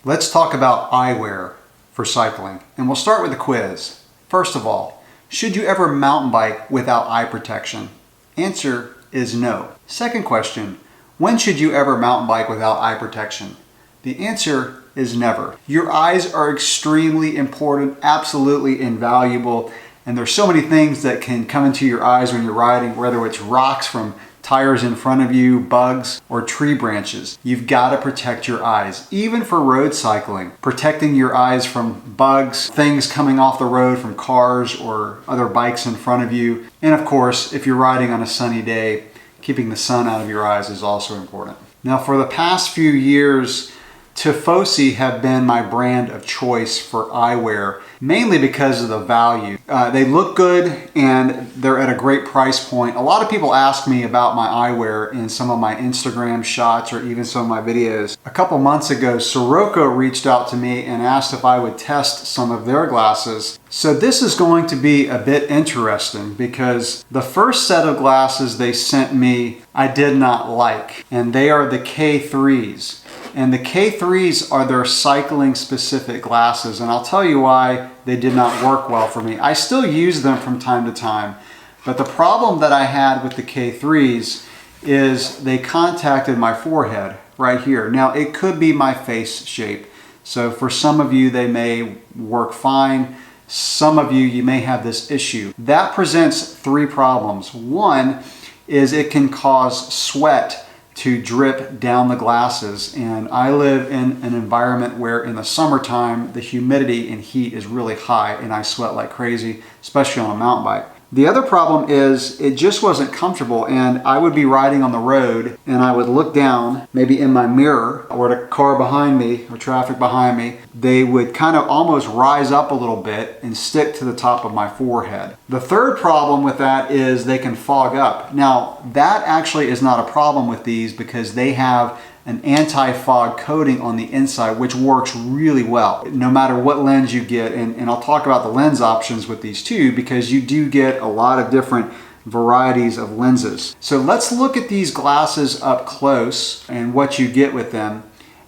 Let's talk about eyewear for cycling, and we'll start with a quiz. First of all, should you ever mountain bike without eye protection? Answer is no. Second question, when should you ever mountain bike without eye protection? The answer is never. Your eyes are extremely important, absolutely invaluable, and there's so many things that can come into your eyes when you're riding, whether it's rocks from tires in front of you, bugs, or tree branches. You've got to protect your eyes, even for road cycling. Protecting your eyes from bugs, things coming off the road from cars or other bikes in front of you. And of course, if you're riding on a sunny day, keeping the sun out of your eyes is also important. Now, for the past few years, Tifosi have been my brand of choice for eyewear, mainly because of the value. They look good and they're at a great price point. A lot of people ask me about my eyewear in some of my Instagram shots or even some of my videos. A couple months ago, Siroko reached out to me and asked if I would test some of their glasses. So this is going to be a bit interesting because the first set of glasses they sent me, I did not like, and they are the K3s. And the K3s are their cycling specific glasses, and I'll tell you why they did not work well for me. I still use them from time to time, but the problem that I had with the K3s is they contacted my forehead right here. Now, it could be my face shape. So for some of you, they may work fine. Some of you may have this issue. That presents three problems. One is it can cause sweat to drip down the glasses, and I live in an environment where in the summertime the humidity and heat is really high and I sweat like crazy, especially on a mountain bike. The other problem is it just wasn't comfortable, and I would be riding on the road and I would look down, maybe in my mirror or at a car behind me or traffic behind me. They would kind of almost rise up a little bit and stick to the top of my forehead. The third problem with that is they can fog up. Now, that actually is not a problem with these because they have an anti-fog coating on the inside, which works really well no matter what lens you get. And I'll talk about the lens options with these too, because you do get a lot of different varieties of lenses. So let's look at these glasses up close and what you get with them.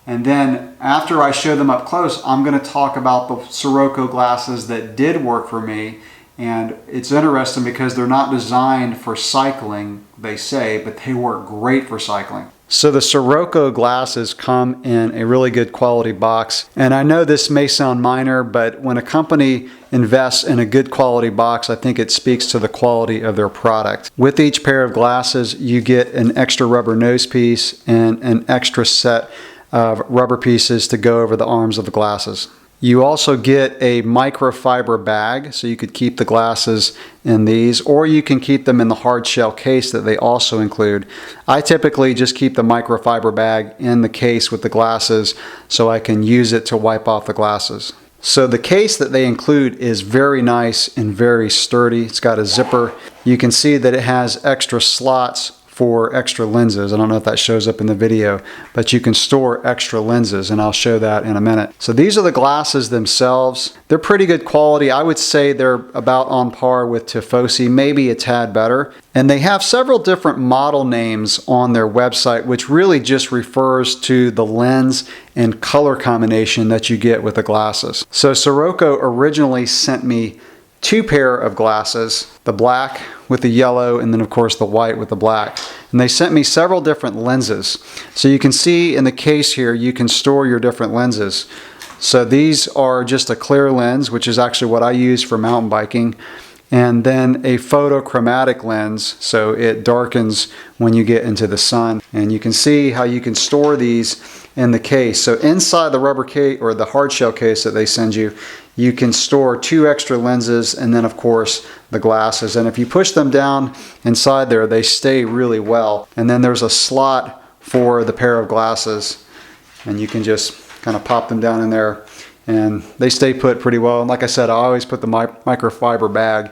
And then after I show them up close, I'm going to talk about the Siroko glasses that did work for me. And it's interesting because they're not designed for cycling, they say, but they work great for cycling. So the Siroko glasses come in a really good quality box. And I know this may sound minor, but when a company invests in a good quality box, I think it speaks to the quality of their product. With each pair of glasses, you get an extra rubber nose piece and an extra set of rubber pieces to go over the arms of the glasses. You also get a microfiber bag, so you could keep the glasses in these, or you can keep them in the hard shell case that they also include. I typically just keep the microfiber bag in the case with the glasses so I can use it to wipe off the glasses. So the case that they include is very nice and very sturdy. It's got a zipper. You can see that it has extra slots for extra lenses. I don't know if that shows up in the video, but you can store extra lenses, and I'll show that in a minute. So these are the glasses themselves. They're pretty good quality. I would say they're about on par with Tifosi, maybe a tad better. And they have several different model names on their website, which really just refers to the lens and color combination that you get with the glasses. So Siroko originally sent me two pair of glasses, the black with the yellow, and then of course the white with the black. And they sent me several different lenses. So you can see in the case here, you can store your different lenses. So these are just a clear lens, which is actually what I use for mountain biking. And then a photochromatic lens, so it darkens when you get into the sun. And you can see how you can store these in the case. So inside the rubber case or the hard shell case that they send you, you can store two extra lenses and then of course the glasses. And if you push them down inside there, they stay really well. And then there's a slot for the pair of glasses, and you can just kind of pop them down in there and they stay put pretty well. And like I said, I always put the microfiber bag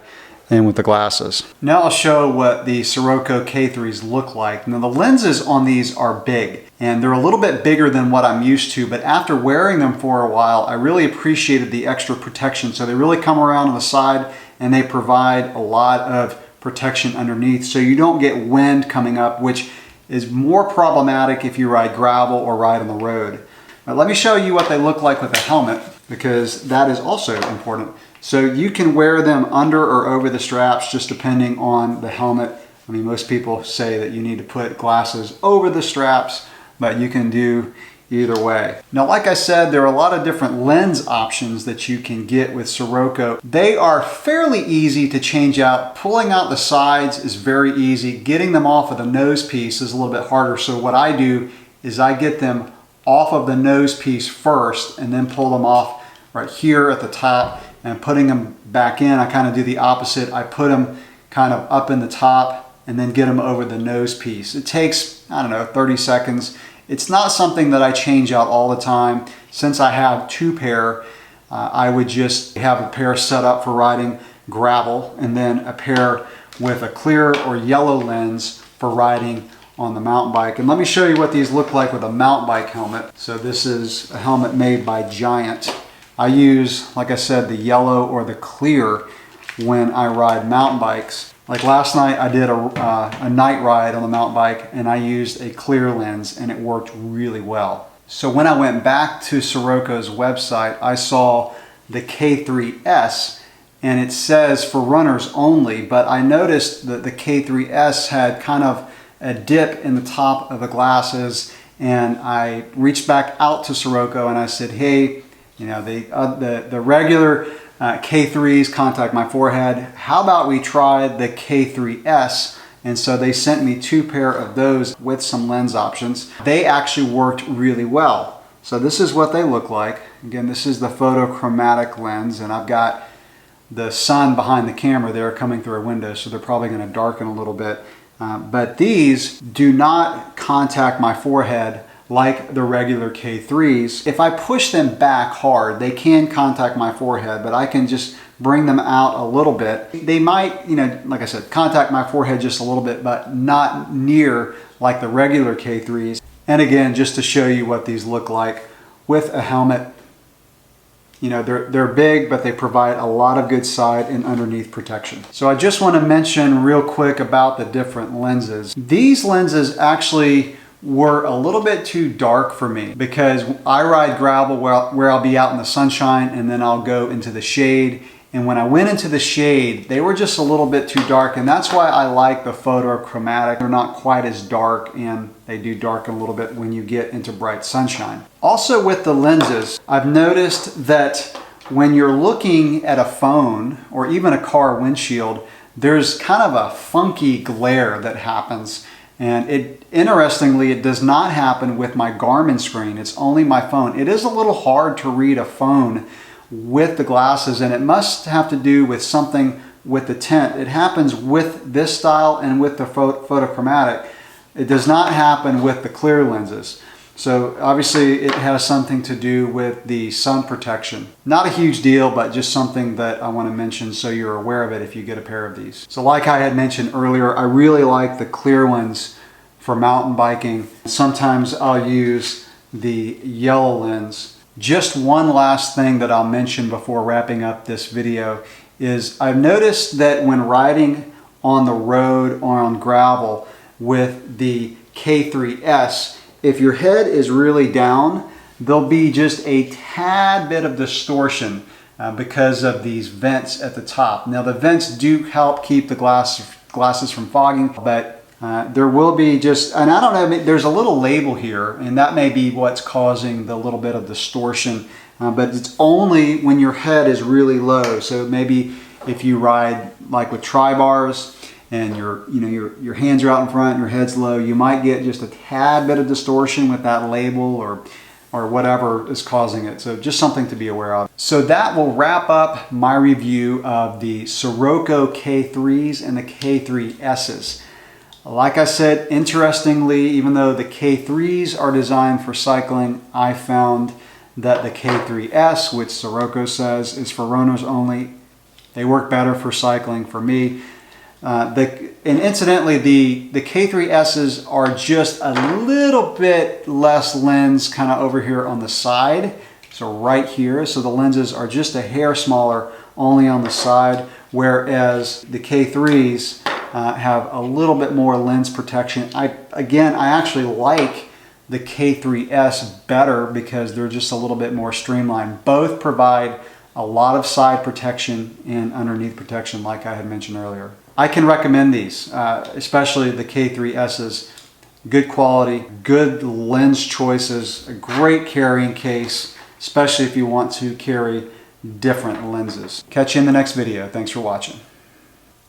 in with the glasses. Now I'll show what the Siroko K3s look like. Now the lenses on these are big, and they're a little bit bigger than what I'm used to, but after wearing them for a while, I really appreciated the extra protection. So they really come around on the side and they provide a lot of protection underneath, so you don't get wind coming up, which is more problematic if you ride gravel or ride on the road. Let me show you what they look like with a helmet, because that is also important. So you can wear them under or over the straps, just depending on the helmet. I mean, most people say that you need to put glasses over the straps, but you can do either way. Now, like I said, there are a lot of different lens options that you can get with Siroko. They are fairly easy to change out. Pulling out the sides is very easy. Getting them off of the nose piece is a little bit harder. So what I do is I get them off of the nose piece first and then pull them off right here at the top, and putting them back in, I kind of do the opposite. I put them kind of up in the top and then get them over the nose piece. It takes, I don't know, 30 seconds. It's not something that I change out all the time. Since I have two pair, I would just have a pair set up for riding gravel and then a pair with a clear or yellow lens for riding on the mountain bike. And let me show you what these look like with a mountain bike helmet. So this is a helmet made by Giant. I use, like I said, the yellow or the clear when I ride mountain bikes. Like last night I did a night ride on the mountain bike and I used a clear lens and it worked really well. So when I went back to Siroko's website, I saw the K3S and it says for runners only, but I noticed that the K3S had kind of a dip in the top of the glasses, and I reached back out to Siroko and I said, hey, you know, the regular K3s contact my forehead. How about we try the K3S? And so they sent me two pair of those with some lens options. They actually worked really well. So this is what they look like. Again, this is the photochromatic lens, and I've got the sun behind the camera there coming through a window, so they're probably going to darken a little bit. But these do not contact my forehead like the regular K3s. If I push them back hard, they can contact my forehead, but I can just bring them out a little bit. They might, you know, like I said, contact my forehead just a little bit, but not near like the regular K3s. And again, just to show you what these look like with a helmet, you know, they're big, but they provide a lot of good side and underneath protection. So I just want to mention real quick about the different lenses. These lenses actually were a little bit too dark for me because I ride gravel where I'll be out in the sunshine and then I'll go into the shade. And when I went into the shade, they were just a little bit too dark, and that's why I like the photochromatic. They're not quite as dark, and they do darken a little bit when you get into bright sunshine. Also with the lenses, I've noticed that when you're looking at a phone or even a car windshield, there's kind of a funky glare that happens. And interestingly, it does not happen with my Garmin screen. It's only my phone. It is a little hard to read a phone with the glasses, and it must have to do with something with the tint. It happens with this style and with the photochromatic. It does not happen with the clear lenses. So obviously it has something to do with the sun protection. Not a huge deal, but just something that I want to mention so you're aware of it if you get a pair of these. So like I had mentioned earlier, I really like the clear ones for mountain biking. Sometimes I'll use the yellow lens. Just one last thing that I'll mention before wrapping up this video is I've noticed that when riding on the road or on gravel with the K3S, if your head is really down, there'll be just a tad bit of distortion because of these vents at the top. Now the vents do help keep the glasses from fogging, but there will be just, and I don't know, there's a little label here, and that may be what's causing the little bit of distortion, but it's only when your head is really low. So maybe if you ride like with tri-bars and your hands are out in front and your head's low, you might get just a tad bit of distortion with that label or whatever is causing it. So just something to be aware of. So that will wrap up my review of the Siroko K3s and the K3Ss. Like I said, interestingly, even though the K3s are designed for cycling, I found that the K3S, which Siroko says is for runners only, they work better for cycling for me. And incidentally, the K3Ss are just a little bit less lens kind of over here on the side. So right here, so the lenses are just a hair smaller only on the side, whereas the K3s have a little bit more lens protection. I actually like the K3S better because they're just a little bit more streamlined. Both provide a lot of side protection and underneath protection like I had mentioned earlier. I can recommend these, especially the K3S's. Good quality, good lens choices, a great carrying case, especially if you want to carry different lenses. Catch you in the next video. Thanks for watching.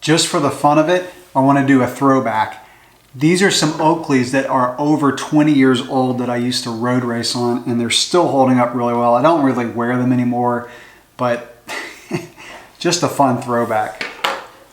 Just for the fun of it, I want to do a throwback. These are some Oakleys that are over 20 years old that I used to road race on, and they're still holding up really well. I don't really wear them anymore, but just a fun throwback.